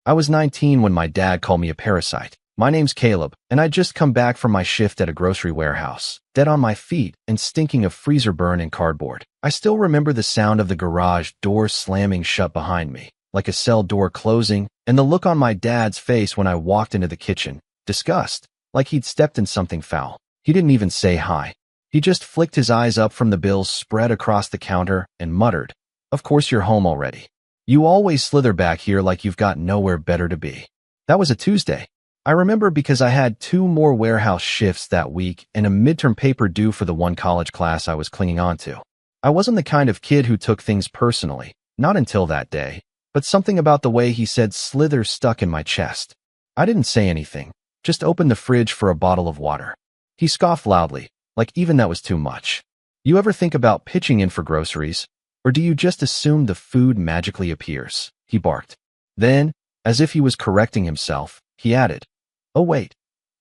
I was 19 when my dad called me a parasite. My name's Caleb, and I'd just come back from my shift at a grocery warehouse, dead on my feet and stinking of freezer burn and cardboard. I still remember the sound of the garage door slamming shut behind me, like a cell door closing, and the look on my dad's face when I walked into the kitchen. Disgust, like he'd stepped in something foul. He didn't even say hi. He just flicked his eyes up from the bills spread across the counter and muttered, "Of course you're home already. You always slither back here like you've got nowhere better to be." That was a Tuesday. I remember because I had 2 more warehouse shifts that week and a midterm paper due for the one college class I was clinging on to. I wasn't the kind of kid who took things personally, not until that day, but something about the way he said slither stuck in my chest. I didn't say anything, just opened the fridge for a bottle of water. He scoffed loudly, like even that was too much. "You ever think about pitching in for groceries? Or do you just assume the food magically appears?" he barked. Then, as if he was correcting himself, he added, "Oh wait,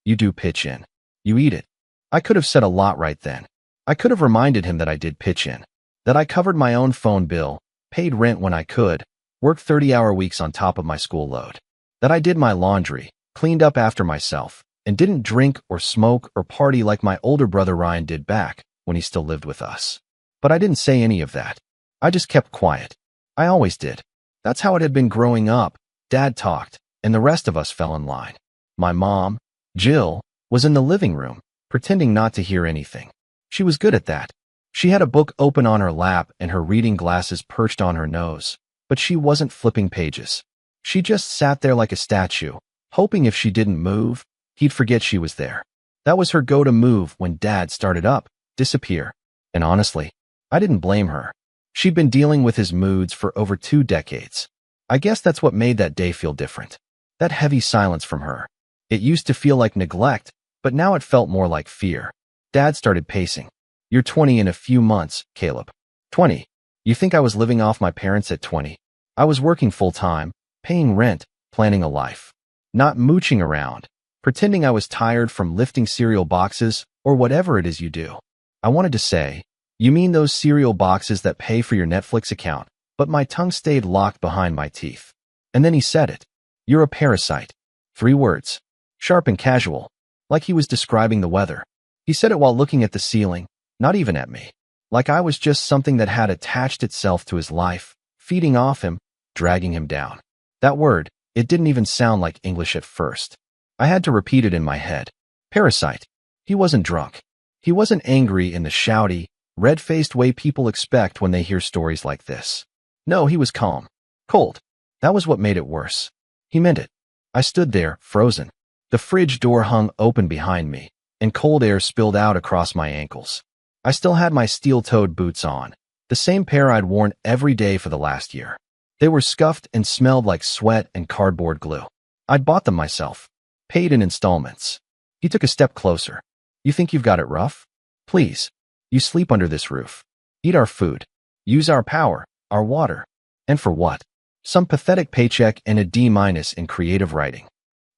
you do pitch in. You eat it." I could have said a lot right then. I could have reminded him that I did pitch in, that I covered my own phone bill, paid rent when I could, worked 30-hour weeks on top of my school load, that I did my laundry, cleaned up after myself, and didn't drink or smoke or party like my older brother Ryan did back when he still lived with us. But I didn't say any of that. I just kept quiet. I always did. That's how it had been growing up. Dad talked, and the rest of us fell in line. My mom, Jill, was in the living room, pretending not to hear anything. She was good at that. She had a book open on her lap and her reading glasses perched on her nose, but she wasn't flipping pages. She just sat there like a statue, hoping if she didn't move, he'd forget she was there. That was her go-to move when Dad started up, disappear. And honestly, I didn't blame her. She'd been dealing with his moods for over 2 decades. I guess that's what made that day feel different. That heavy silence from her. It used to feel like neglect, but now it felt more like fear. Dad started pacing. "You're 20 in a few months, Caleb." 20. You think I was living off my parents at 20? I was working full-time, paying rent, planning a life. Not mooching around, pretending I was tired from lifting cereal boxes or whatever it is you do. I wanted to say, "You mean those cereal boxes that pay for your Netflix account?" But my tongue stayed locked behind my teeth. And then he said it. "You're a parasite." 3 words. Sharp and casual, like he was describing the weather. He said it while looking at the ceiling, not even at me. Like I was just something that had attached itself to his life, feeding off him, dragging him down. That word, it didn't even sound like English at first. I had to repeat it in my head. Parasite. He wasn't drunk. He wasn't angry in the shouty, red-faced way people expect when they hear stories like this. No, he was calm. Cold. That was what made it worse. He meant it. I stood there, frozen. The fridge door hung open behind me, and cold air spilled out across my ankles. I still had my steel-toed boots on, the same pair I'd worn every day for the last year. They were scuffed and smelled like sweat and cardboard glue. I'd bought them myself, paid in installments. He took a step closer. "You think you've got it rough? Please. You sleep under this roof. Eat our food. Use our power, our water. And for what? Some pathetic paycheck and a D- in creative writing."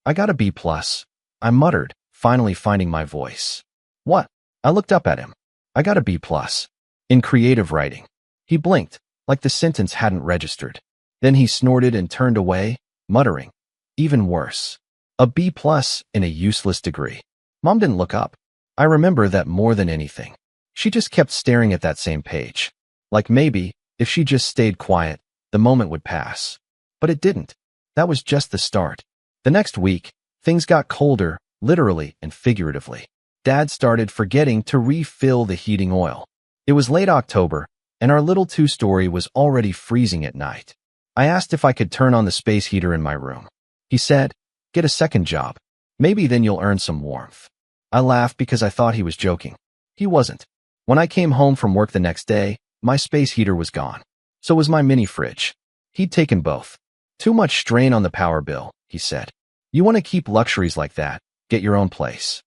"I got a B+. I muttered, finally finding my voice. "What?" I looked up at him. "I got a B+. In creative writing." He blinked, like the sentence hadn't registered. Then he snorted and turned away, muttering, "Even worse. A B+ in a useless degree." Mom didn't look up. I remember that more than anything. She just kept staring at that same page. Like maybe, if she just stayed quiet, the moment would pass. But it didn't. That was just the start. The next week, things got colder, literally and figuratively. Dad started forgetting to refill the heating oil. It was late October, and our little 2-story was already freezing at night. I asked if I could turn on the space heater in my room. He said, "Get a second job. Maybe then you'll earn some warmth." I laughed because I thought he was joking. He wasn't. When I came home from work the next day, my space heater was gone. So was my mini fridge. He'd taken both. "Too much strain on the power bill," he said. "You want to keep luxuries like that, get your own place."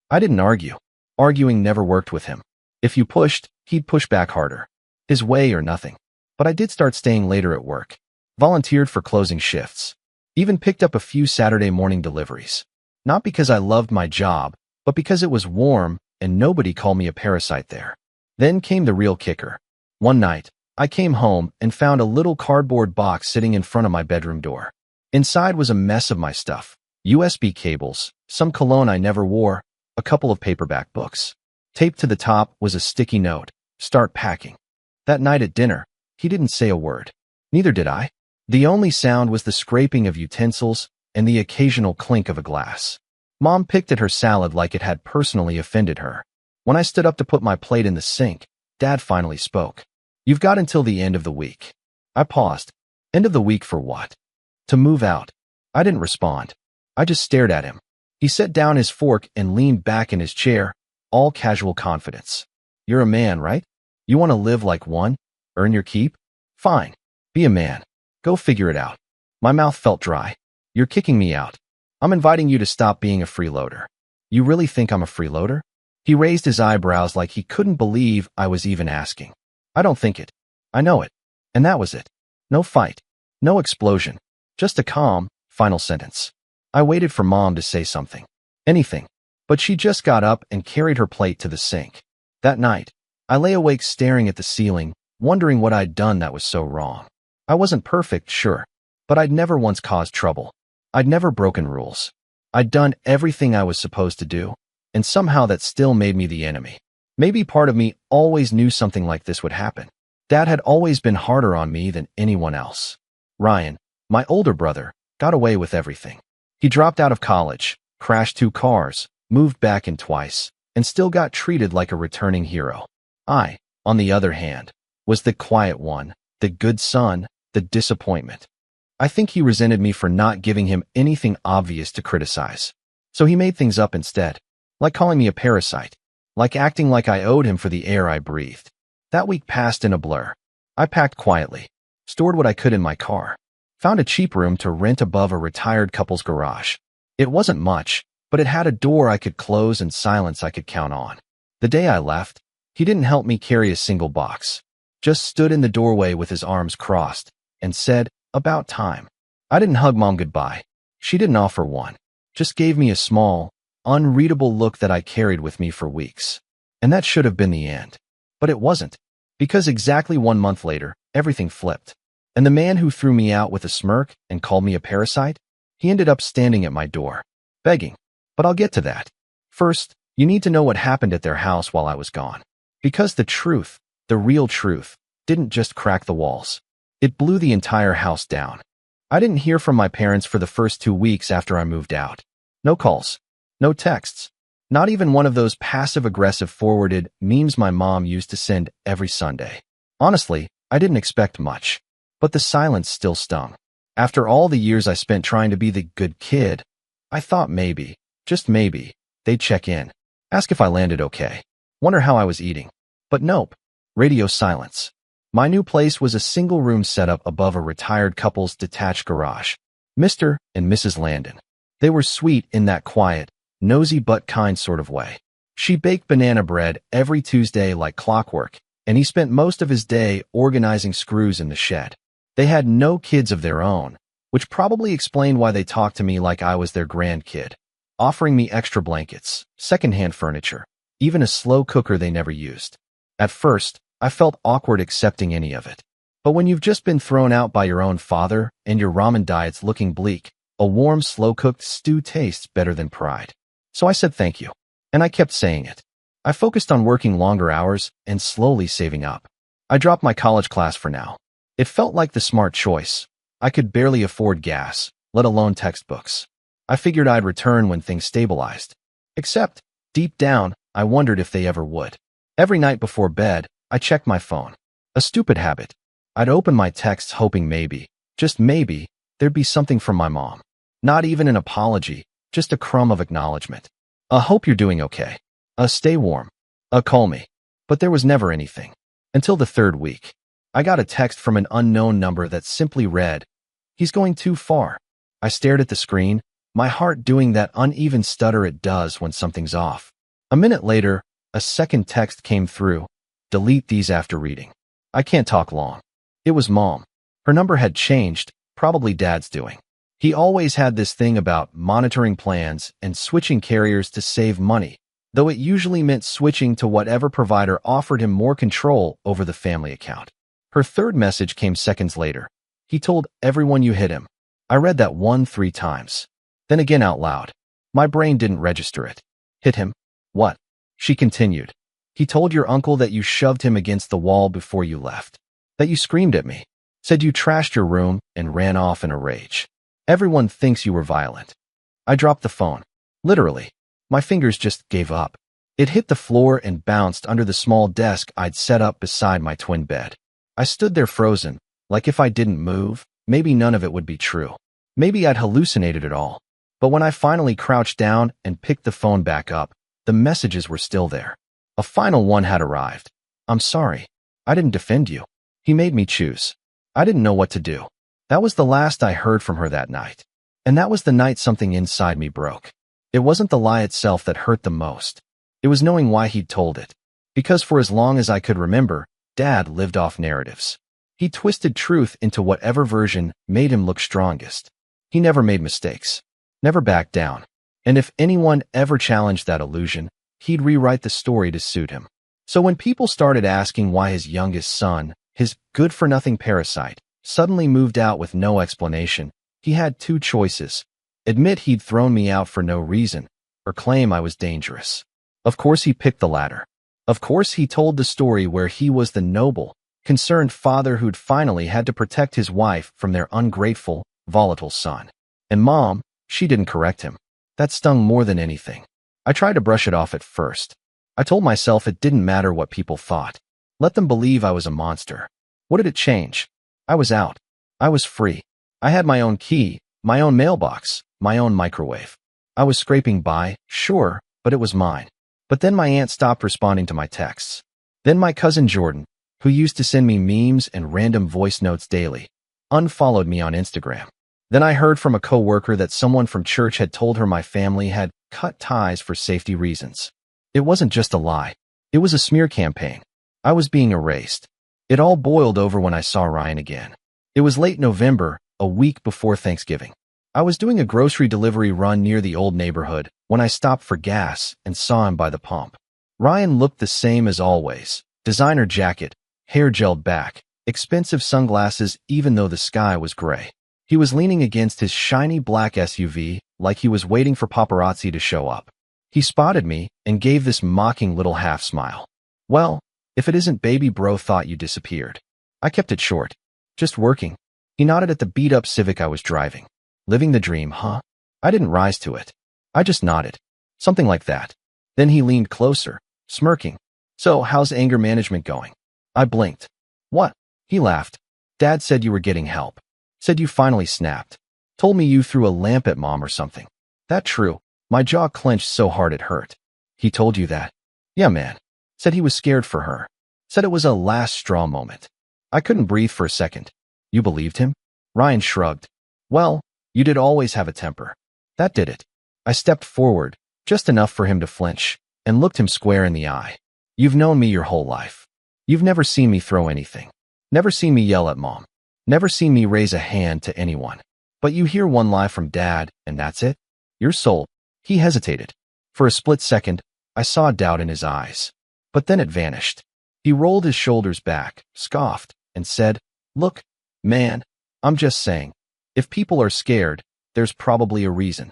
I didn't argue. Arguing never worked with him. If you pushed, he'd push back harder. His way or nothing. But I did start staying later at work. Volunteered for closing shifts. Even picked up a few Saturday morning deliveries. Not because I loved my job, but because it was warm and nobody called me a parasite there. Then came the real kicker. One night, I came home and found a little cardboard box sitting in front of my bedroom door. Inside was a mess of my stuff. USB cables, some cologne I never wore, a couple of paperback books. Taped to the top was a sticky note. Start packing. That night at dinner, he didn't say a word. Neither did I. The only sound was the scraping of utensils and the occasional clink of a glass. Mom picked at her salad like it had personally offended her. When I stood up to put my plate in the sink, Dad finally spoke. You've got until the end of the week. I paused. End of the week for what? To move out. I didn't respond. I just stared at him. He set down his fork and leaned back in his chair, all casual confidence. You're a man, right? You want to live like one? Earn your keep? Fine. Be a man. Go figure it out. My mouth felt dry. You're kicking me out. I'm inviting you to stop being a freeloader. You really think I'm a freeloader? He raised his eyebrows like he couldn't believe I was even asking. I don't think it. I know it. And that was it. No fight. No explosion. Just a calm, final sentence. I waited for Mom to say something. Anything. But she just got up and carried her plate to the sink. That night, I lay awake staring at the ceiling, wondering what I'd done that was so wrong. I wasn't perfect, sure, but I'd never once caused trouble. I'd never broken rules. I'd done everything I was supposed to do, and somehow that still made me the enemy. Maybe part of me always knew something like this would happen. Dad had always been harder on me than anyone else. Ryan, my older brother, got away with everything. He dropped out of college, crashed 2 cars, moved back in twice, and still got treated like a returning hero. I, on the other hand, was the quiet one, the good son, the disappointment. I think he resented me for not giving him anything obvious to criticize. So he made things up instead, like calling me a parasite, like acting like I owed him for the air I breathed. That week passed in a blur. I packed quietly, stored what I could in my car, found a cheap room to rent above a retired couple's garage. It wasn't much, but it had a door I could close and silence I could count on. The day I left, he didn't help me carry a single box, just stood in the doorway with his arms crossed and said, about time. I didn't hug Mom goodbye. She didn't offer one, just gave me a small, unreadable look that I carried with me for weeks. And that should have been the end. But it wasn't, because exactly 1 month later, everything flipped. And the man who threw me out with a smirk and called me a parasite, he ended up standing at my door, begging. But I'll get to that. First, you need to know what happened at their house while I was gone. Because the truth, the real truth, didn't just crack the walls. It blew the entire house down. I didn't hear from my parents for the first 2 weeks after I moved out. No calls, no texts, not even one of those passive-aggressive forwarded memes my mom used to send every Sunday. Honestly, I didn't expect much, but the silence still stung. After all the years I spent trying to be the good kid, I thought maybe, just maybe, they'd check in, ask if I landed okay, wonder how I was eating. But nope, radio silence. My new place was a single-room setup above a retired couple's detached garage. Mr. and Mrs. Landon. They were sweet in that quiet, nosy but kind sort of way. She baked banana bread every Tuesday like clockwork, and he spent most of his day organizing screws in the shed. They had no kids of their own, which probably explained why they talked to me like I was their grandkid, offering me extra blankets, secondhand furniture, even a slow cooker they never used. At first, I felt awkward accepting any of it. But when you've just been thrown out by your own father and your ramen diet's looking bleak, a warm, slow-cooked stew tastes better than pride. So I said thank you. And I kept saying it. I focused on working longer hours and slowly saving up. I dropped my college class for now. It felt like the smart choice. I could barely afford gas, let alone textbooks. I figured I'd return when things stabilized. Except, deep down, I wondered if they ever would. Every night before bed, I checked my phone. A stupid habit. I'd open my texts hoping maybe, just maybe, there'd be something from my mom. Not even an apology, just a crumb of acknowledgement. Hope you're doing okay. Stay warm. Call me. But there was never anything. Until the 3rd week. I got a text from an unknown number that simply read, "He's going too far." I stared at the screen, my heart doing that uneven stutter it does when something's off. A minute later, a second text came through. Delete these after reading. I can't talk long. It was Mom. Her number had changed, probably Dad's doing. He always had this thing about monitoring plans and switching carriers to save money, though it usually meant switching to whatever provider offered him more control over the family account. Her 3rd message came seconds later. "He told everyone you hit him." I read that one 3 times. Then again out loud. My brain didn't register it. Hit him? What? She continued. He told your uncle that you shoved him against the wall before you left. That you screamed at me. Said you trashed your room and ran off in a rage. Everyone thinks you were violent. I dropped the phone. Literally. My fingers just gave up. It hit the floor and bounced under the small desk I'd set up beside my twin bed. I stood there frozen, like if I didn't move, maybe none of it would be true. Maybe I'd hallucinated it all. But when I finally crouched down and picked the phone back up, the messages were still there. A final one had arrived. I'm sorry. I didn't defend you. He made me choose. I didn't know what to do. That was the last I heard from her that night. And that was the night something inside me broke. It wasn't the lie itself that hurt the most. It was knowing why he'd told it. Because for as long as I could remember, Dad lived off narratives. He twisted truth into whatever version made him look strongest. He never made mistakes. Never backed down. And if anyone ever challenged that illusion, he'd rewrite the story to suit him. So when people started asking why his youngest son, his good-for-nothing parasite, suddenly moved out with no explanation, he had 2 choices. Admit he'd thrown me out for no reason, or claim I was dangerous. Of course he picked the latter. Of course he told the story where he was the noble, concerned father who'd finally had to protect his wife from their ungrateful, volatile son. And Mom, she didn't correct him. That stung more than anything. I tried to brush it off at first. I told myself it didn't matter what people thought. Let them believe I was a monster. What did it change? I was out. I was free. I had my own key, my own mailbox, my own microwave. I was scraping by, sure, but it was mine. But then my aunt stopped responding to my texts. Then my cousin Jordan, who used to send me memes and random voice notes daily, unfollowed me on Instagram. Then I heard from a coworker that someone from church had told her my family had cut ties for safety reasons. It wasn't just a lie. It was a smear campaign. I was being erased. It all boiled over when I saw Ryan again. It was late November, a week before Thanksgiving. I was doing a grocery delivery run near the old neighborhood when I stopped for gas and saw him by the pump. Ryan looked the same as always. Designer jacket, hair gelled back, expensive sunglasses even though the sky was gray. He was leaning against his shiny black SUV like he was waiting for paparazzi to show up. He spotted me and gave this mocking little half smile. Well, if it isn't baby bro thought you disappeared. I kept it short. Just working. He nodded at the beat-up Civic I was driving. Living the dream, huh? I didn't rise to it. I just nodded. Something like that. Then he leaned closer, smirking. So, how's anger management going? I blinked. What? He laughed. Dad said you were getting help. Said you finally snapped. Told me you threw a lamp at Mom or something. That true? My jaw clenched so hard it hurt. He told you that? Yeah, man. Said he was scared for her. Said it was a last straw moment. I couldn't breathe for a second. You believed him? Ryan shrugged. Well, you did always have a temper. That did it. I stepped forward, just enough for him to flinch, and looked him square in the eye. You've known me your whole life. You've never seen me throw anything. Never seen me yell at Mom. Never seen me raise a hand to anyone. But you hear one lie from Dad, and that's it? You're sold. He hesitated. For a split second, I saw doubt in his eyes. But then it vanished. He rolled his shoulders back, scoffed, and said, Look, man, I'm just saying. If people are scared, there's probably a reason.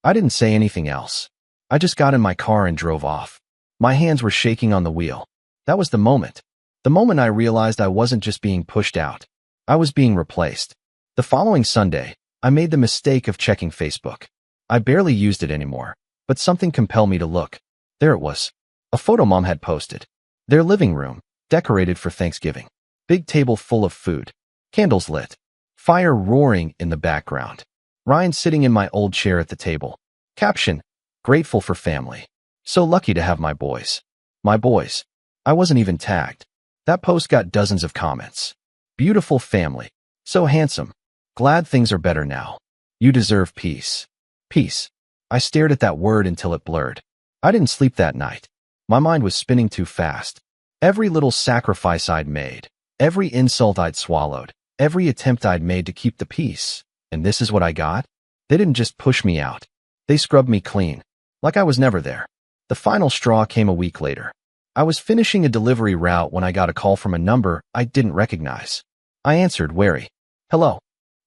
I didn't say anything else. I just got in my car and drove off. My hands were shaking on the wheel. That was the moment. The moment I realized I wasn't just being pushed out. I was being replaced. The following Sunday, I made the mistake of checking Facebook. I barely used it anymore, but something compelled me to look. There it was. A photo Mom had posted. Their living room, decorated for Thanksgiving. Big table full of food. Candles lit. Fire roaring in the background. Ryan sitting in my old chair at the table. Caption, grateful for family. So lucky to have my boys. My boys. I wasn't even tagged. That post got dozens of comments. Beautiful family. So handsome. Glad things are better now. You deserve peace. Peace. I stared at that word until it blurred. I didn't sleep that night. My mind was spinning too fast. Every little sacrifice I'd made. Every insult I'd swallowed. Every attempt I'd made to keep the peace. And this is what I got? They didn't just push me out. They scrubbed me clean. Like I was never there. The final straw came a week later. I was finishing a delivery route when I got a call from a number I didn't recognize. I answered, wary. Hello.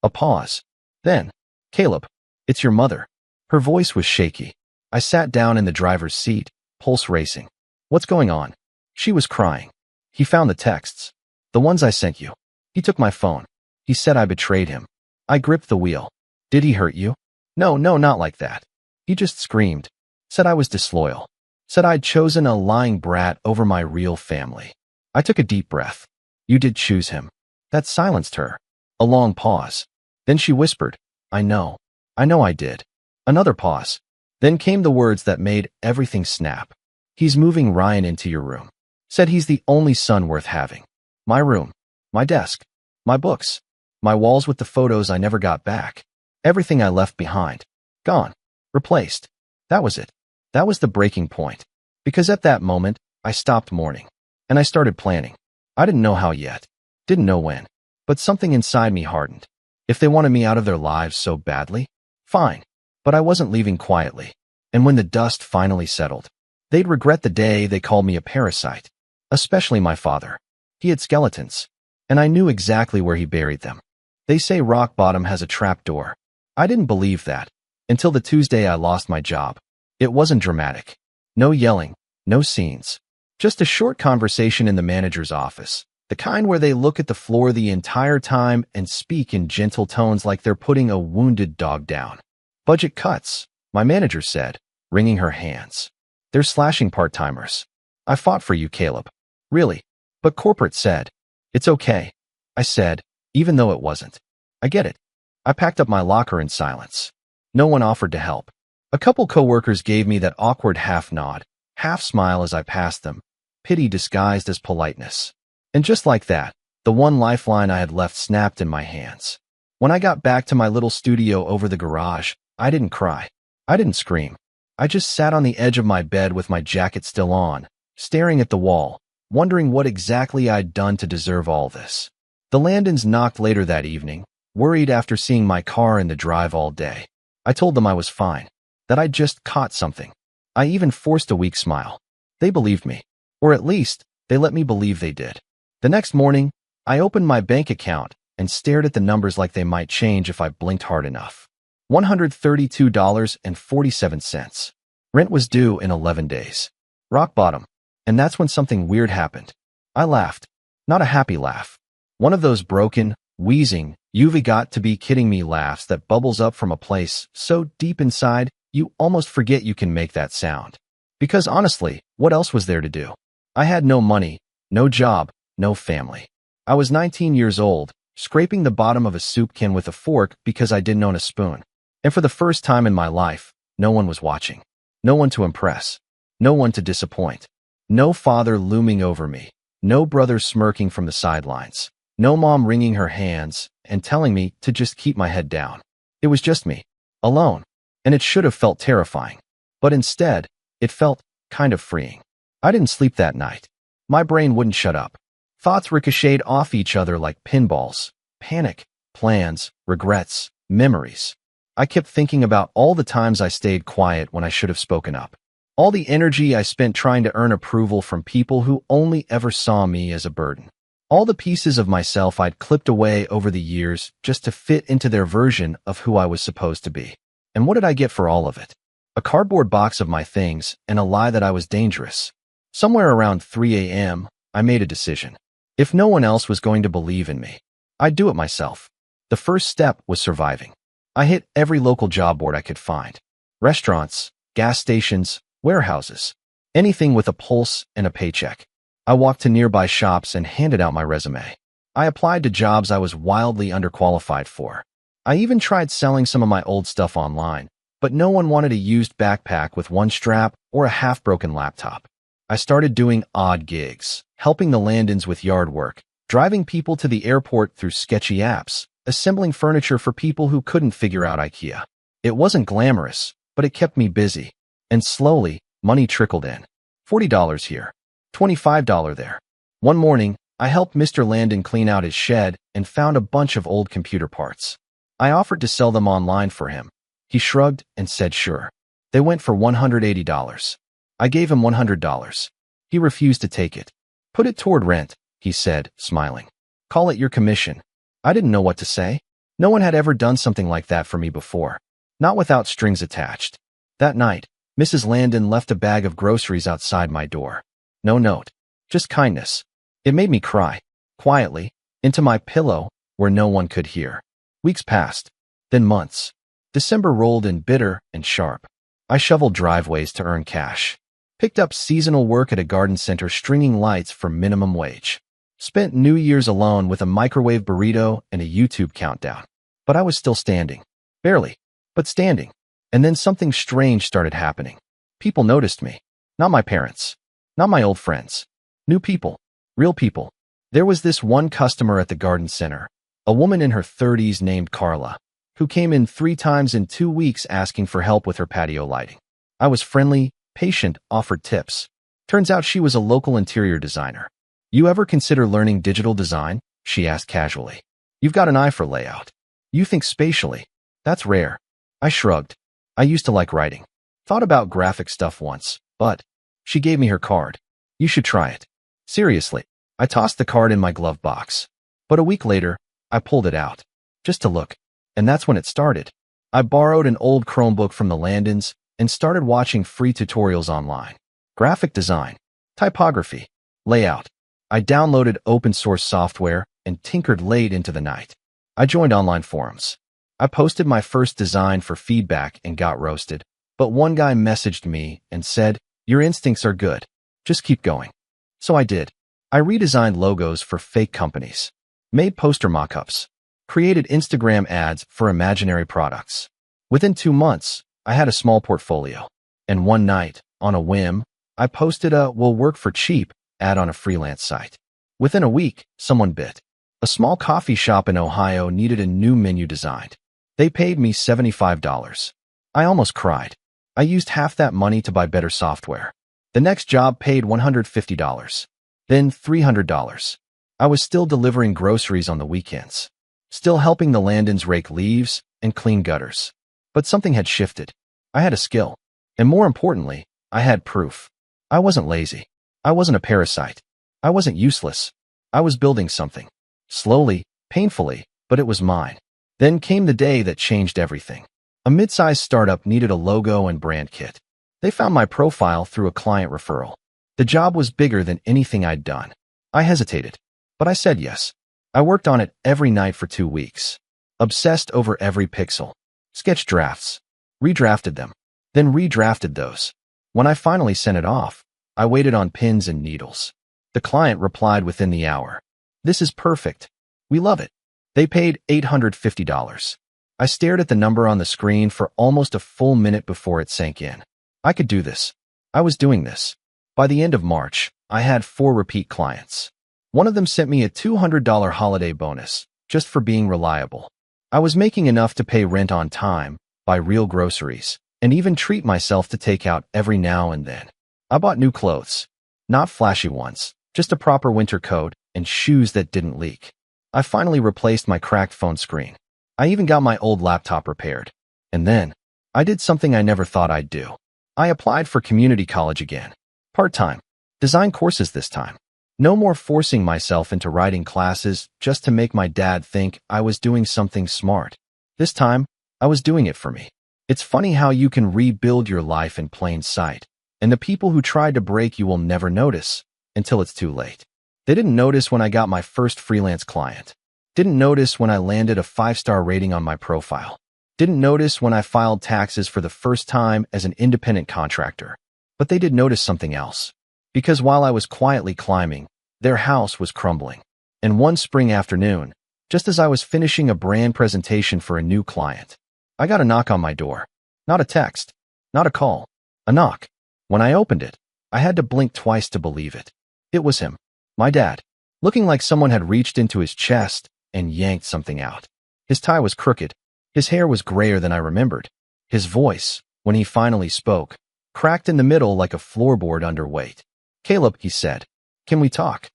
A pause. Then, Caleb, it's your mother. Her voice was shaky. I sat down in the driver's seat, pulse racing. What's going on? She was crying. He found the texts. The ones I sent you. He took my phone. He said I betrayed him. I gripped the wheel. Did he hurt you? No, not like that. He just screamed. Said I was disloyal. Said I'd chosen a lying brat over my real family. I took a deep breath. You did choose him. That silenced her. A long pause. Then she whispered, I know I did. Another pause. Then came the words that made everything snap. He's moving Ryan into your room. Said he's the only son worth having. My room. My desk. My books. My walls with the photos I never got back. Everything I left behind. Gone. Replaced. That was it. That was the breaking point. Because at that moment, I stopped mourning. And I started planning. I didn't know how yet. Didn't know when. But something inside me hardened. If they wanted me out of their lives so badly, fine. But I wasn't leaving quietly. And when the dust finally settled, they'd regret the day they called me a parasite. Especially my father. He had skeletons. And I knew exactly where he buried them. They say rock bottom has a trap door. I didn't believe that. Until the Tuesday I lost my job. It wasn't dramatic. No yelling. No scenes. Just a short conversation in the manager's office. The kind where they look at the floor the entire time and speak in gentle tones like they're putting a wounded dog down. Budget cuts, my manager said, wringing her hands. They're slashing part-timers. I fought for you, Caleb. Really. But corporate said. It's okay. I said, even though it wasn't. I get it. I packed up my locker in silence. No one offered to help. A couple coworkers gave me that awkward half-nod, half-smile as I passed them, pity disguised as politeness. And just like that, the one lifeline I had left snapped in my hands. When I got back to my little studio over the garage, I didn't cry. I didn't scream. I just sat on the edge of my bed with my jacket still on, staring at the wall, wondering what exactly I'd done to deserve all this. The Landons knocked later that evening, worried after seeing my car in the drive all day. I told them I was fine, that I'd just caught something. I even forced a weak smile. They believed me. Or at least, they let me believe they did. The next morning, I opened my bank account and stared at the numbers like they might change if I blinked hard enough. $132.47. Rent was due in 11 days. Rock bottom. And that's when something weird happened. I laughed. Not a happy laugh. One of those broken, wheezing, you've got to be kidding me laughs that bubbles up from a place so deep inside, you almost forget you can make that sound. Because honestly, what else was there to do? I had no money, no job, no family. I was 19 years old, scraping the bottom of a soup can with a fork because I didn't own a spoon. And for the first time in my life, no one was watching. No one to impress. No one to disappoint. No father looming over me. No brother smirking from the sidelines. No mom wringing her hands and telling me to just keep my head down. It was just me. Alone. And it should have felt terrifying. But instead, it felt kind of freeing. I didn't sleep that night. My brain wouldn't shut up. Thoughts ricocheted off each other like pinballs. Panic, plans, regrets, memories. I kept thinking about all the times I stayed quiet when I should have spoken up. All the energy I spent trying to earn approval from people who only ever saw me as a burden. All the pieces of myself I'd clipped away over the years just to fit into their version of who I was supposed to be. And what did I get for all of it? A cardboard box of my things and a lie that I was dangerous. Somewhere around 3 a.m., I made a decision. If no one else was going to believe in me, I'd do it myself. The first step was surviving. I hit every local job board I could find. Restaurants, gas stations, warehouses. Anything with a pulse and a paycheck. I walked to nearby shops and handed out my resume. I applied to jobs I was wildly underqualified for. I even tried selling some of my old stuff online, but no one wanted a used backpack with one strap or a half-broken laptop. I started doing odd gigs, helping the Landons with yard work, driving people to the airport through sketchy apps, assembling furniture for people who couldn't figure out IKEA. It wasn't glamorous, but it kept me busy. And slowly, money trickled in. $40 here. $25 there. One morning, I helped Mr. Landon clean out his shed and found a bunch of old computer parts. I offered to sell them online for him. He shrugged and said sure. They went for $180. I gave him $100. He refused to take it. Put it toward rent, he said, smiling. Call it your commission. I didn't know what to say. No one had ever done something like that for me before. Not without strings attached. That night, Mrs. Landon left a bag of groceries outside my door. No note. Just kindness. It made me cry, quietly, into my pillow where no one could hear. Weeks passed. Then months. December rolled in bitter and sharp. I shoveled driveways to earn cash. Picked up seasonal work at a garden center stringing lights for minimum wage. Spent New Year's alone with a microwave burrito and a YouTube countdown. But I was still standing. Barely, but standing. And then something strange started happening. People noticed me. Not my parents. Not my old friends. New people. Real people. There was this one customer at the garden center, a woman in her 30s named Carla, who came in 3 times in 2 weeks asking for help with her patio lighting. I was friendly, patient, offered tips. Turns out she was a local interior designer. You ever consider learning digital design? She asked casually. You've got an eye for layout. You think spatially. That's rare. I shrugged. I used to like writing. Thought about graphic stuff once, but she gave me her card. You should try it. Seriously. I tossed the card in my glove box. But a week later, I pulled it out. Just to look. And that's when it started. I borrowed an old Chromebook from the Landons and started watching free tutorials online. Graphic design, typography, layout. I downloaded open source software and tinkered late into the night. I joined online forums. I posted my first design for feedback and got roasted. But one guy messaged me and said, "Your instincts are good. Just keep going." So I did. I redesigned logos for fake companies, made poster mock-ups, created Instagram ads for imaginary products. Within 2 months, I had a small portfolio. And one night, on a whim, I posted a "will work for cheap" ad on a freelance site. Within a week, someone bit. A small coffee shop in Ohio needed a new menu designed. They paid me $75. I almost cried. I used half that money to buy better software. The next job paid $150. Then $300. I was still delivering groceries on the weekends. Still helping the Landons rake leaves and clean gutters. But something had shifted. I had a skill. And more importantly, I had proof. I wasn't lazy. I wasn't a parasite. I wasn't useless. I was building something. Slowly, painfully, but it was mine. Then came the day that changed everything. A mid-sized startup needed a logo and brand kit. They found my profile through a client referral. The job was bigger than anything I'd done. I hesitated, but I said yes. I worked on it every night for 2 weeks. Obsessed over every pixel. Sketched drafts. Redrafted them. Then redrafted those. When I finally sent it off, I waited on pins and needles. The client replied within the hour. "This is perfect. We love it." They paid $850. I stared at the number on the screen for almost a full minute before it sank in. I could do this. I was doing this. By the end of March, I had 4 repeat clients. One of them sent me a $200 holiday bonus, just for being reliable. I was making enough to pay rent on time, buy real groceries, and even treat myself to take out every now and then. I bought new clothes. Not flashy ones, just a proper winter coat and shoes that didn't leak. I finally replaced my cracked phone screen. I even got my old laptop repaired. And then, I did something I never thought I'd do. I applied for community college again. Part-time. Design courses this time. No more forcing myself into writing classes just to make my dad think I was doing something smart. This time, I was doing it for me. It's funny how you can rebuild your life in plain sight, and the people who tried to break you will never notice until it's too late. They didn't notice when I got my first freelance client. Didn't notice when I landed a 5-star rating on my profile. Didn't notice when I filed taxes for the first time as an independent contractor. But they did notice something else. Because while I was quietly climbing, their house was crumbling. And one spring afternoon, just as I was finishing a brand presentation for a new client, I got a knock on my door. Not a text. Not a call. A knock. When I opened it, I had to blink twice to believe it. It was him. My dad. Looking like someone had reached into his chest and yanked something out. His tie was crooked. His hair was grayer than I remembered. His voice, when he finally spoke, cracked in the middle like a floorboard under weight. "Caleb," he said, "can we talk?"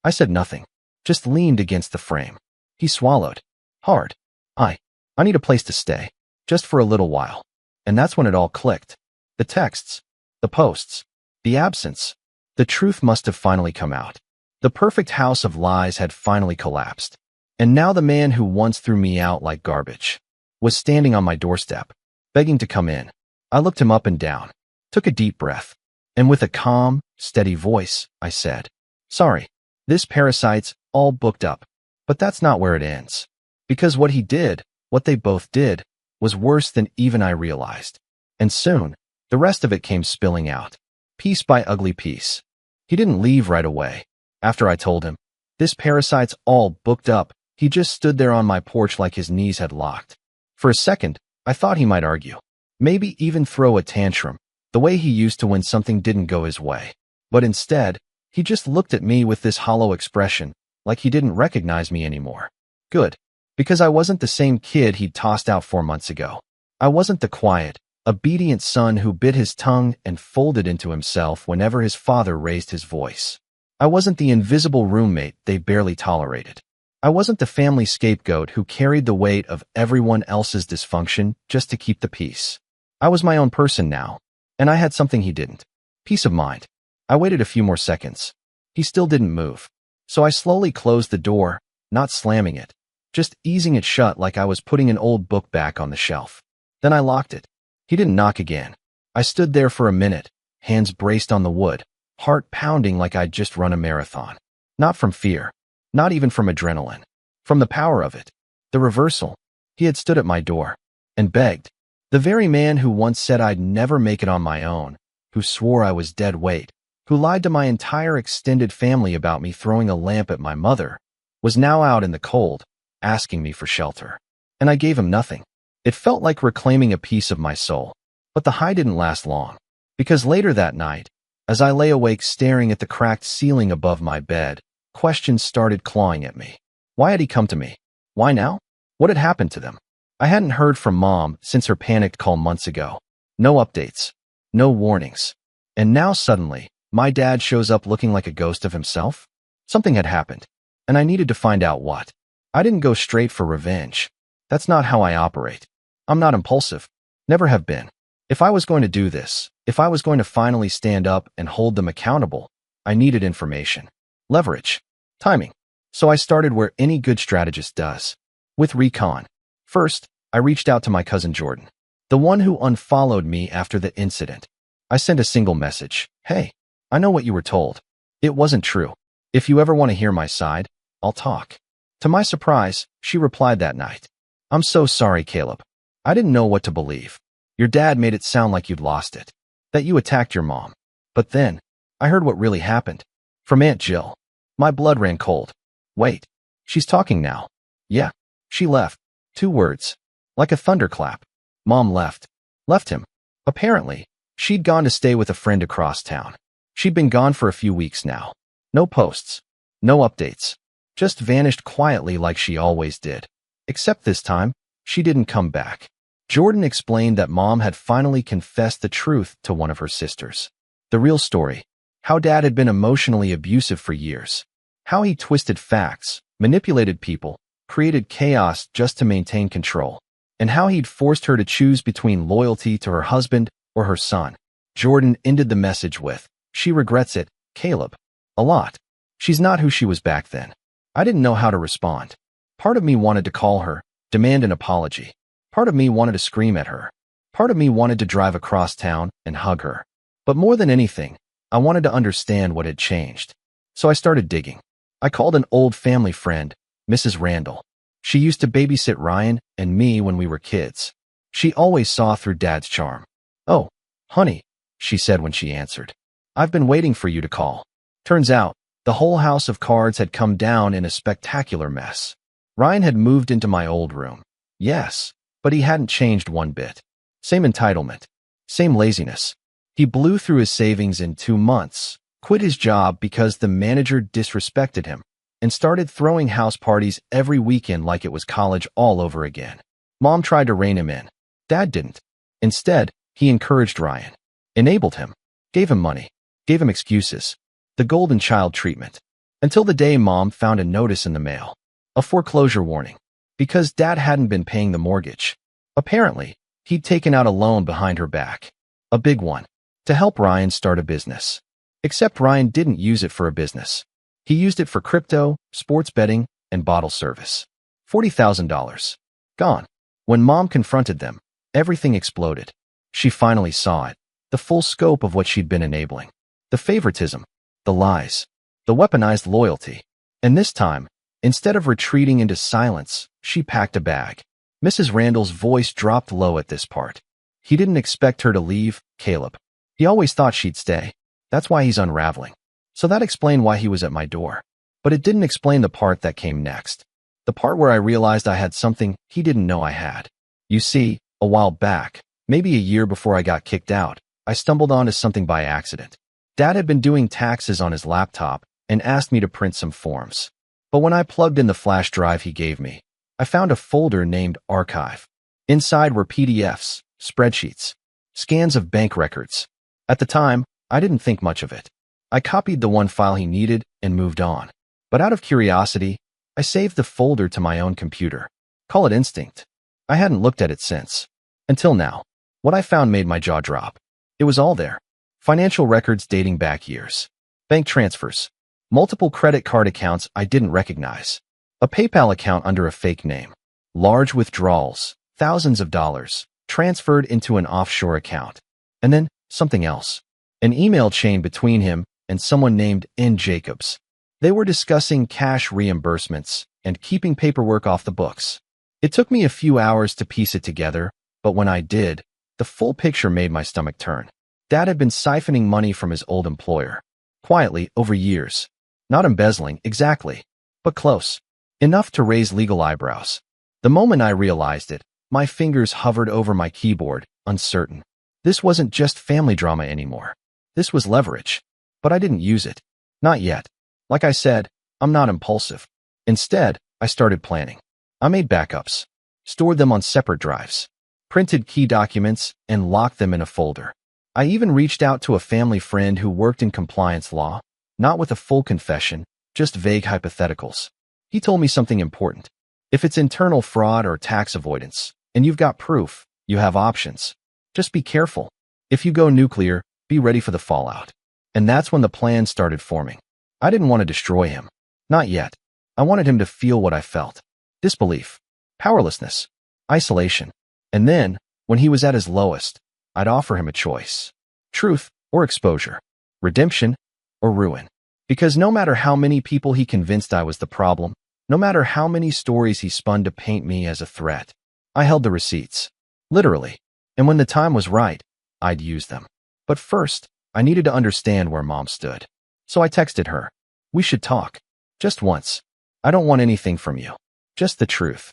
I said nothing, just leaned against the frame. He swallowed. Hard. I need a place to stay, just for a little while. And that's when it all clicked. The texts, the posts, the absence. The truth must have finally come out. The perfect house of lies had finally collapsed. And now the man who once threw me out like garbage was standing on my doorstep, begging to come in. I looked him up and down, took a deep breath, and with a calm, steady voice, I said, "Sorry, this parasite's all booked up." But that's not where it ends. Because what he did, what they both did, was worse than even I realized. And soon, the rest of it came spilling out, piece by ugly piece. He didn't leave right away. After I told him, "This parasite's all booked up," he just stood there on my porch like his knees had locked. For a second, I thought he might argue, maybe even throw a tantrum, the way he used to when something didn't go his way. But instead, he just looked at me with this hollow expression, like he didn't recognize me anymore. Good, because I wasn't the same kid he'd tossed out 4 months ago. I wasn't the quiet, obedient son who bit his tongue and folded into himself whenever his father raised his voice. I wasn't the invisible roommate they barely tolerated. I wasn't the family scapegoat who carried the weight of everyone else's dysfunction just to keep the peace. I was my own person now, and I had something he didn't. Peace of mind. I waited a few more seconds. He still didn't move. So I slowly closed the door, not slamming it, just easing it shut like I was putting an old book back on the shelf. Then I locked it. He didn't knock again. I stood there for a minute, hands braced on the wood, heart pounding like I'd just run a marathon. Not from fear, not even from adrenaline, from the power of it. The reversal. He had stood at my door and begged. The very man who once said I'd never make it on my own, who swore I was dead weight, who lied to my entire extended family about me throwing a lamp at my mother, was now out in the cold, asking me for shelter. And I gave him nothing. It felt like reclaiming a piece of my soul. But the high didn't last long, because later that night, as I lay awake staring at the cracked ceiling above my bed, questions started clawing at me. Why had he come to me? Why now? What had happened to them? I hadn't heard from Mom since her panicked call months ago. No updates. No warnings. And now suddenly, my dad shows up looking like a ghost of himself? Something had happened, and I needed to find out what. I didn't go straight for revenge. That's not how I operate. I'm not impulsive. Never have been. If I was going to do this, if I was going to finally stand up and hold them accountable, I needed information. Leverage. Timing. So I started where any good strategist does. With recon. First, I reached out to my cousin Jordan, the one who unfollowed me after the incident. I sent a single message. "Hey, I know what you were told. It wasn't true. If you ever want to hear my side, I'll talk." To my surprise, she replied that night. "I'm so sorry, Caleb. I didn't know what to believe. Your dad made it sound like you'd lost it, that you attacked your mom. But then, I heard what really happened. From Aunt Jill. My blood ran cold. Wait, she's talking now. Yeah, she left. 2 words. Like a thunderclap. Mom left. Left him. Apparently, she'd gone to stay with a friend across town. She'd been gone for a few weeks now. No posts. No updates. Just vanished quietly like she always did. Except this time, she didn't come back. Jordan explained that Mom had finally confessed the truth to one of her sisters. The real story. How Dad had been emotionally abusive for years. How he twisted facts, manipulated people, created chaos just to maintain control. And how he'd forced her to choose between loyalty to her husband or her son. Jordan ended the message with, "She regrets it, Caleb. A lot. She's not who she was back then." I didn't know how to respond. Part of me wanted to call her, demand an apology. Part of me wanted to scream at her. Part of me wanted to drive across town and hug her. But more than anything, I wanted to understand what had changed. So I started digging. I called an old family friend, Mrs. Randall. She used to babysit Ryan and me when we were kids. She always saw through Dad's charm. "Oh, honey," she said when she answered. "I've been waiting for you to call." Turns out, the whole house of cards had come down in a spectacular mess. Ryan had moved into my old room. Yes, but he hadn't changed one bit. Same entitlement. Same laziness. He blew through his savings in 2 months, quit his job because the manager disrespected him, and started throwing house parties every weekend like it was college all over again. Mom tried to rein him in. Dad didn't. Instead, he encouraged Ryan, enabled him, gave him money, gave him excuses, the golden child treatment, until the day Mom found a notice in the mail, a foreclosure warning, because Dad hadn't been paying the mortgage. Apparently, he'd taken out a loan behind her back, a big one, to help Ryan start a business. Except Ryan didn't use it for a business. He used it for crypto, sports betting, and bottle service. $40,000. Gone. When Mom confronted them, everything exploded. She finally saw it, the full scope of what she'd been enabling. The favoritism, the lies, the weaponized loyalty. And this time, instead of retreating into silence, she packed a bag. Mrs. Randall's voice dropped low at this part. He didn't expect her to leave, Caleb. He always thought she'd stay. That's why he's unraveling. So that explained why he was at my door. But it didn't explain the part that came next. The part where I realized I had something he didn't know I had. You see, a while back, maybe a year before I got kicked out, I stumbled onto something by accident. Dad had been doing taxes on his laptop and asked me to print some forms. But when I plugged in the flash drive he gave me, I found a folder named Archive. Inside were PDFs, spreadsheets, scans of bank records. At the time, I didn't think much of it. I copied the one file he needed and moved on. But out of curiosity, I saved the folder to my own computer. Call it instinct. I hadn't looked at it since. Until now. What I found made my jaw drop. It was all there. Financial records dating back years. Bank transfers. Multiple credit card accounts I didn't recognize. A PayPal account under a fake name. Large withdrawals, thousands of dollars, transferred into an offshore account. And then, something else. An email chain between him and someone named N. Jacobs. They were discussing cash reimbursements and keeping paperwork off the books. It took me a few hours to piece it together, but when I did, the full picture made my stomach turn. Dad had been siphoning money from his old employer. Quietly, over years. Not embezzling, exactly. But close. Enough to raise legal eyebrows. The moment I realized it, my fingers hovered over my keyboard, uncertain. This wasn't just family drama anymore. This was leverage. But I didn't use it. Not yet. Like I said, I'm not impulsive. Instead, I started planning. I made backups, stored them on separate drives, printed key documents, and locked them in a folder. I even reached out to a family friend who worked in compliance law, not with a full confession, just vague hypotheticals. He told me something important. If it's internal fraud or tax avoidance, and you've got proof, you have options. Just be careful. If you go nuclear, be ready for the fallout. And that's when the plan started forming. I didn't want to destroy him. Not yet. I wanted him to feel what I felt. Disbelief, powerlessness, isolation. And then, when he was at his lowest, I'd offer him a choice. Truth or exposure. Redemption or ruin. Because no matter how many people he convinced I was the problem, no matter how many stories he spun to paint me as a threat, I held the receipts. Literally. And when the time was right, I'd use them. But first, I needed to understand where Mom stood. So I texted her. We should talk. Just once. I don't want anything from you. Just the truth.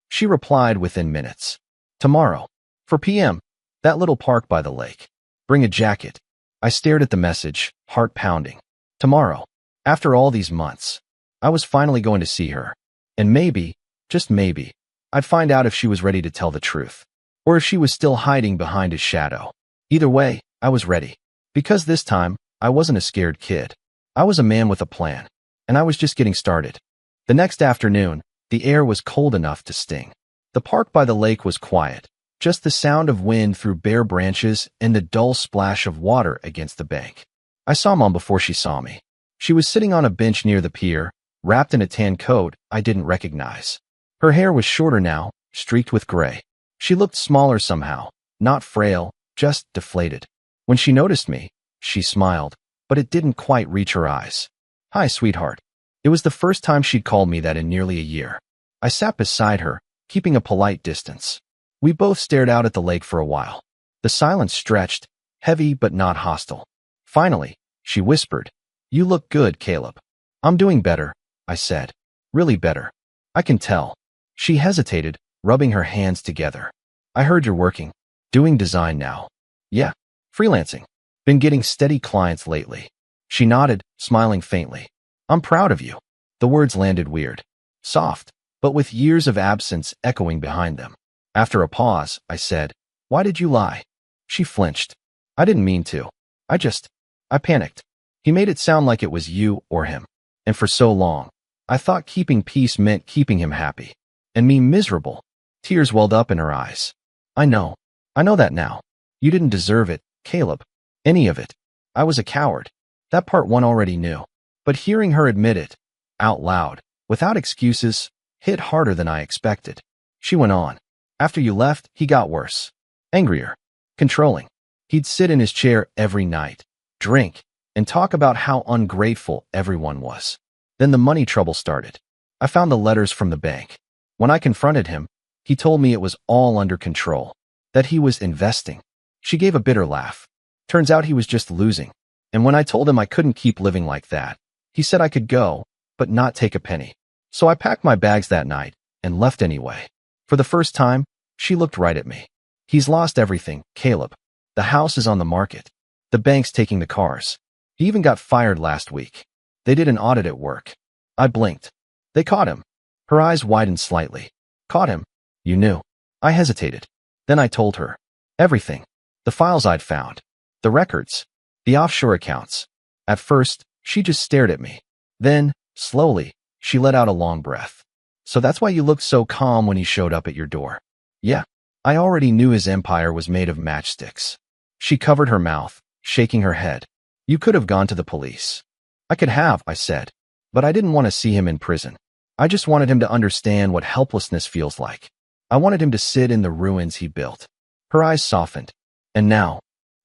She replied within minutes. Tomorrow. 4 p.m. That little park by the lake. Bring a jacket. I stared at the message, heart pounding. Tomorrow. After all these months, I was finally going to see her. And maybe, just maybe, I'd find out if she was ready to tell the truth. Or if she was still hiding behind his shadow. Either way, I was ready. Because this time, I wasn't a scared kid. I was a man with a plan. And I was just getting started. The next afternoon, the air was cold enough to sting. The park by the lake was quiet. Just the sound of wind through bare branches and the dull splash of water against the bank. I saw Mom before she saw me. She was sitting on a bench near the pier, wrapped in a tan coat I didn't recognize. Her hair was shorter now, streaked with gray. She looked smaller somehow, not frail, just deflated. When she noticed me, she smiled, but it didn't quite reach her eyes. Hi, sweetheart. It was the first time she'd called me that in nearly a year. I sat beside her, keeping a polite distance. We both stared out at the lake for a while. The silence stretched, heavy but not hostile. Finally, she whispered, You look good, Caleb. I'm doing better, I said. Really better. I can tell. She hesitated, rubbing her hands together. I heard you're working. Doing design now. Yeah. Freelancing. Been getting steady clients lately. She nodded, smiling faintly. I'm proud of you. The words landed weird. Soft, but with years of absence echoing behind them. After a pause, I said, Why did you lie? She flinched. I didn't mean to. I panicked. He made it sound like it was you or him. And for so long, I thought keeping peace meant keeping him happy. And me miserable. Tears welled up in her eyes. I know that now. You didn't deserve it, Caleb. Any of it. I was a coward. That part one already knew. But hearing her admit it, out loud, without excuses, hit harder than I expected. She went on. After you left, he got worse. Angrier. Controlling. He'd sit in his chair every night, drink, and talk about how ungrateful everyone was. Then the money trouble started. I found the letters from the bank. When I confronted him, he told me it was all under control, that he was investing. She gave a bitter laugh. Turns out he was just losing. And when I told him I couldn't keep living like that, he said I could go, but not take a penny. So I packed my bags that night and left anyway. For the first time, she looked right at me. He's lost everything, Caleb. The house is on the market. The bank's taking the cars. He even got fired last week. They did an audit at work. I blinked. They caught him. Her eyes widened slightly. Caught him? You knew. I hesitated. Then I told her. Everything. The files I'd found. The records. The offshore accounts. At first, she just stared at me. Then, slowly, she let out a long breath. So that's why you looked so calm when he showed up at your door. Yeah. I already knew his empire was made of matchsticks. She covered her mouth, shaking her head. You could have gone to the police. I could have, I said. But I didn't want to see him in prison. I just wanted him to understand what helplessness feels like. I wanted him to sit in the ruins he built. Her eyes softened. And now,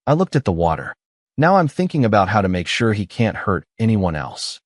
I looked at the water. Now I'm thinking about how to make sure he can't hurt anyone else.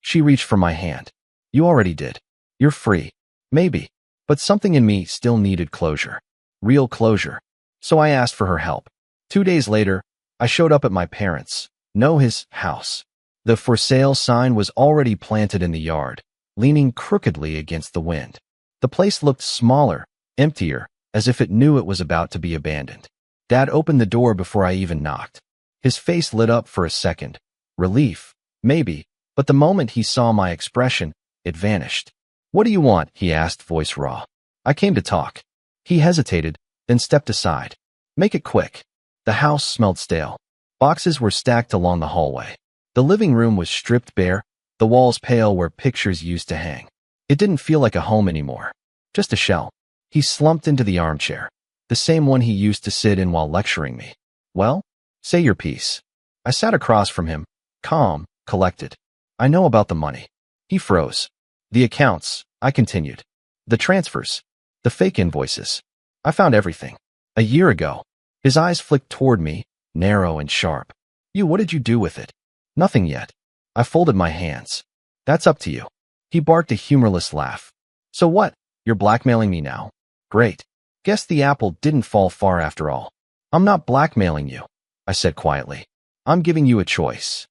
She reached for my hand. You already did. You're free. Maybe. But something in me still needed closure. Real closure. So I asked for her help. 2 days later, I showed up at my parents', his house. The for sale sign was already planted in the yard, leaning crookedly against the wind. The place looked smaller, emptier, as if it knew it was about to be abandoned. Dad opened the door before I even knocked. His face lit up for a second. Relief, maybe, but the moment he saw my expression, it vanished. What do you want? He asked, voice raw. I came to talk. He hesitated, then stepped aside. Make it quick. The house smelled stale. Boxes were stacked along the hallway. The living room was stripped bare, the walls pale where pictures used to hang. It didn't feel like a home anymore. Just a shell. He slumped into the armchair, the same one he used to sit in while lecturing me. Well, say your piece. I sat across from him, calm, collected. I know about the money. He froze. The accounts, I continued. The transfers. The fake invoices. I found everything. A year ago. His eyes flicked toward me, narrow and sharp. What did you do with it? Nothing yet. I folded my hands. That's up to you. He barked a humorless laugh. So what? You're blackmailing me now? Great. Guess the apple didn't fall far after all. I'm not blackmailing you, I said quietly. I'm giving you a choice.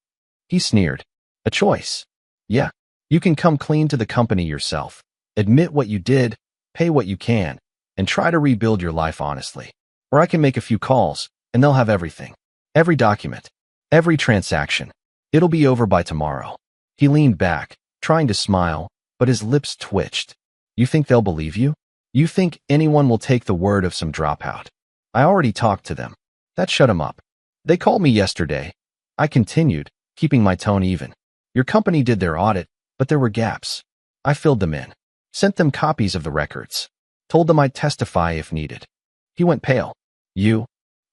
He sneered. A choice? Yeah. You can come clean to the company yourself, admit what you did, pay what you can, and try to rebuild your life honestly. Or I can make a few calls, and they'll have everything. Every document. Every transaction. It'll be over by tomorrow. He leaned back, trying to smile, but his lips twitched. You think they'll believe you? You think anyone will take the word of some dropout? I already talked to them. That shut him up. They called me yesterday. I continued, keeping my tone even. Your company did their audit, but there were gaps. I filled them in. Sent them copies of the records. Told them I'd testify if needed. He went pale.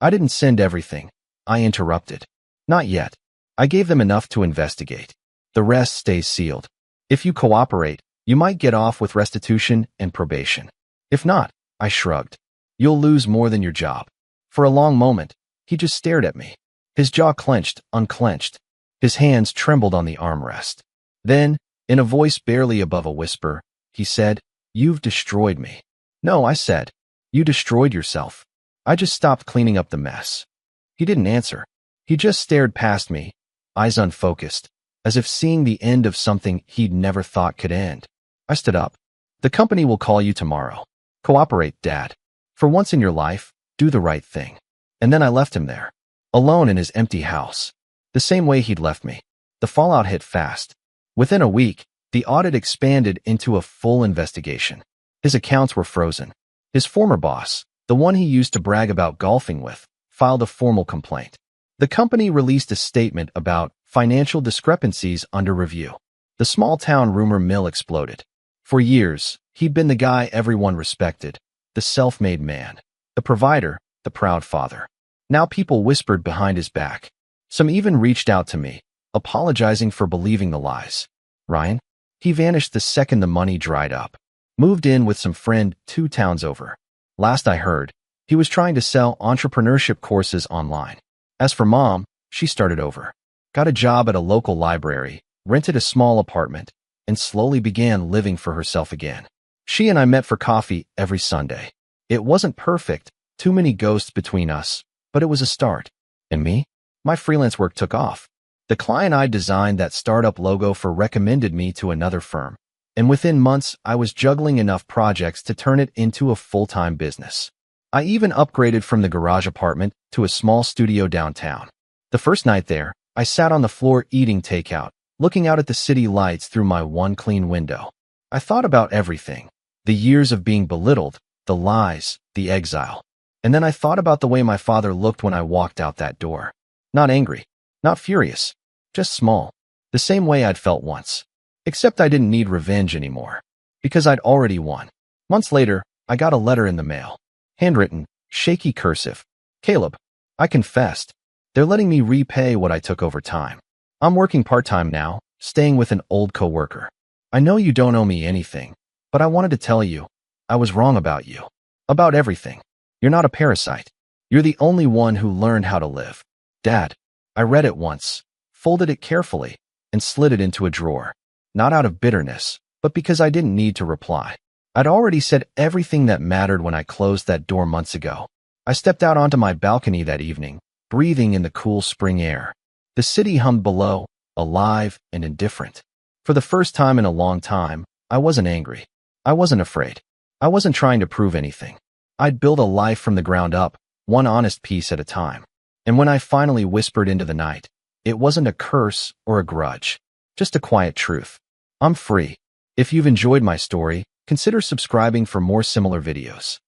I didn't send everything. I interrupted. Not yet. I gave them enough to investigate. The rest stays sealed. If you cooperate, you might get off with restitution and probation. If not, I shrugged. You'll lose more than your job. For a long moment, he just stared at me. His jaw clenched, unclenched. His hands trembled on the armrest. Then, in a voice barely above a whisper, he said, You've destroyed me. No, I said. You destroyed yourself. I just stopped cleaning up the mess. He didn't answer. He just stared past me, eyes unfocused, as if seeing the end of something he'd never thought could end. I stood up. The company will call you tomorrow. Cooperate, Dad. For once in your life, do the right thing. And then I left him there, alone in his empty house, the same way he'd left me. The fallout hit fast. Within a week, the audit expanded into a full investigation. His accounts were frozen. His former boss, the one he used to brag about golfing with, filed a formal complaint. The company released a statement about financial discrepancies under review. The small-town rumor mill exploded. For years, he'd been the guy everyone respected, the self-made man, the provider, the proud father. Now people whispered behind his back. Some even reached out to me, apologizing for believing the lies. Ryan? He vanished the second the money dried up. Moved in with some friend 2 towns over. Last I heard, he was trying to sell entrepreneurship courses online. As for mom, she started over. Got a job at a local library, rented a small apartment, and slowly began living for herself again. She and I met for coffee every Sunday. It wasn't perfect, too many ghosts between us, but it was a start. And me? My freelance work took off. The client I designed that startup logo for recommended me to another firm. And within months, I was juggling enough projects to turn it into a full-time business. I even upgraded from the garage apartment to a small studio downtown. The first night there, I sat on the floor eating takeout, looking out at the city lights through my one clean window. I thought about everything. The years of being belittled, the lies, the exile. And then I thought about the way my father looked when I walked out that door. Not angry, not furious, just small. The same way I'd felt once. Except I didn't need revenge anymore. Because I'd already won. Months later, I got a letter in the mail. Handwritten, shaky cursive. Caleb, I confessed. They're letting me repay what I took over time. I'm working part-time now, staying with an old coworker. I know you don't owe me anything, but I wanted to tell you, I was wrong about you. About everything. You're not a parasite. You're the only one who learned how to live. Dad, I read it once, folded it carefully, and slid it into a drawer. Not out of bitterness, but because I didn't need to reply. I'd already said everything that mattered when I closed that door months ago. I stepped out onto my balcony that evening, breathing in the cool spring air. The city hummed below, alive and indifferent. For the first time in a long time, I wasn't angry. I wasn't afraid. I wasn't trying to prove anything. I'd built a life from the ground up, one honest piece at a time. And when I finally whispered into the night, it wasn't a curse or a grudge, just a quiet truth. I'm free. If you've enjoyed my story, consider subscribing for more similar videos.